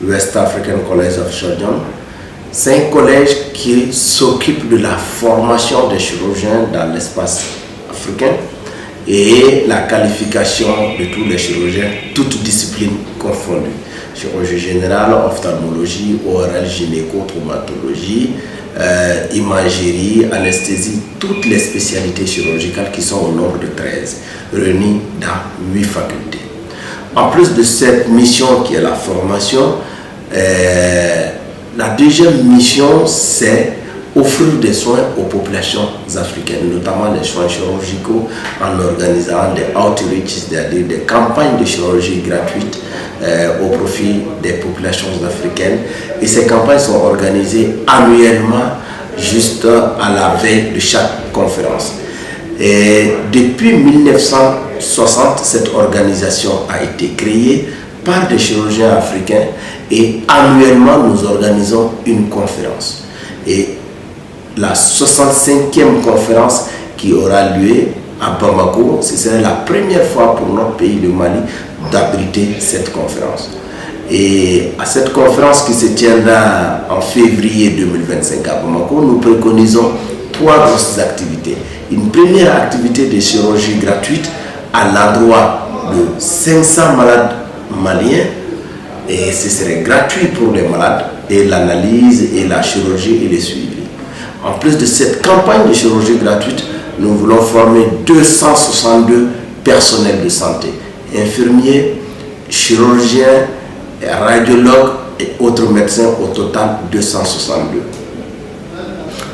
West African College of Surgeons. C'est un collège qui s'occupe de la formation des chirurgiens dans l'espace africain et la qualification de tous les chirurgiens, toutes disciplines confondues. Chirurgie générale, ophtalmologie, ORL, gynéco, traumatologie, imagerie, anesthésie, toutes les spécialités chirurgicales qui sont au nombre de 13, réunies dans 8 facultés. En plus de cette mission qui est la formation, la deuxième mission, c'est offrir des soins aux populations africaines, notamment les soins chirurgicaux, en organisant des outreach, c'est-à-dire des campagnes de chirurgie gratuites au profit des populations africaines. Et ces campagnes sont organisées annuellement, juste à la veille de chaque conférence. Et depuis 1960, cette organisation a été créée par des chirurgiens africains et annuellement nous organisons une conférence. Et la 65e conférence qui aura lieu à Bamako, ce serait la première fois pour notre pays, le Mali, d'abriter cette conférence. Et à cette conférence qui se tiendra en février 2025 à Bamako, nous préconisons 3 grosses activités. Une première activité de chirurgie gratuite à l'endroit de 500 malades maliens, et ce serait gratuit pour les malades, et l'analyse et la chirurgie et le suivi. En plus de cette campagne de chirurgie gratuite, nous voulons former 262 personnels de santé, infirmiers, chirurgiens, radiologues et autres médecins, au total 262.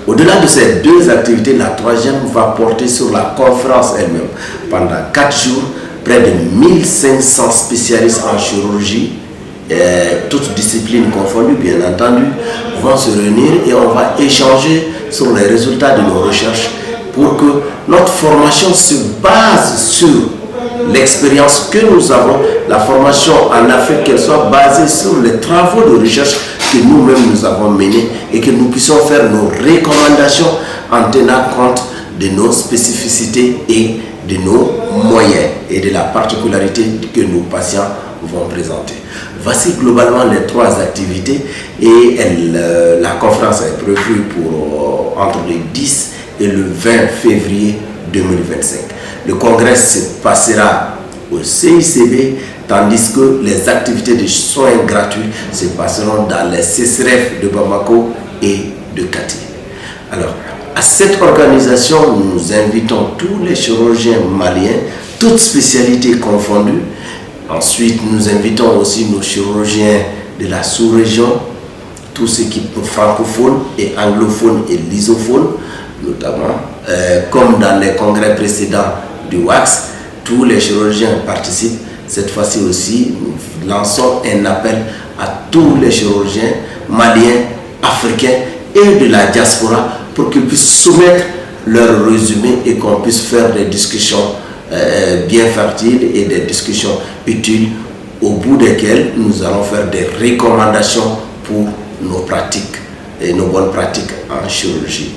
Au-delà de ces 2 activités, la 3e va porter sur la conférence elle-même. Pendant 4 jours, près de 1500 spécialistes en chirurgie, toutes disciplines confondues bien entendu, vont se réunir et on va échanger sur les résultats de nos recherches pour que notre formation se base sur l'expérience que nous avons, la formation en Afrique, qu'elle soit basée sur les travaux de recherche que nous-mêmes nous avons menés et que nous puissions faire nos recommandations en tenant compte de nos spécificités et de nos moyens et de la particularité que nos patients vont présenter. Voici globalement les 3 activités et la conférence est prévue pour entre le 10 et le 20 février 2025. Le congrès se passera au CICB, tandis que les activités de soins gratuits se passeront dans les CSREF de Bamako et de Kati. Alors, à cette organisation, nous invitons tous les chirurgiens maliens, toutes spécialités confondues. Ensuite, nous invitons aussi nos chirurgiens de la sous-région, tous ceux qui sont francophones et anglophones et lysophones, notamment, comme dans les congrès précédents du WACS, tous les chirurgiens participent. Cette fois-ci aussi, nous lançons un appel à tous les chirurgiens maliens, africains et de la diaspora pour qu'ils puissent soumettre leur résumé et qu'on puisse faire des discussions bien fertiles et des discussions utiles au bout desquelles nous allons faire des recommandations pour nos pratiques et nos bonnes pratiques en chirurgie.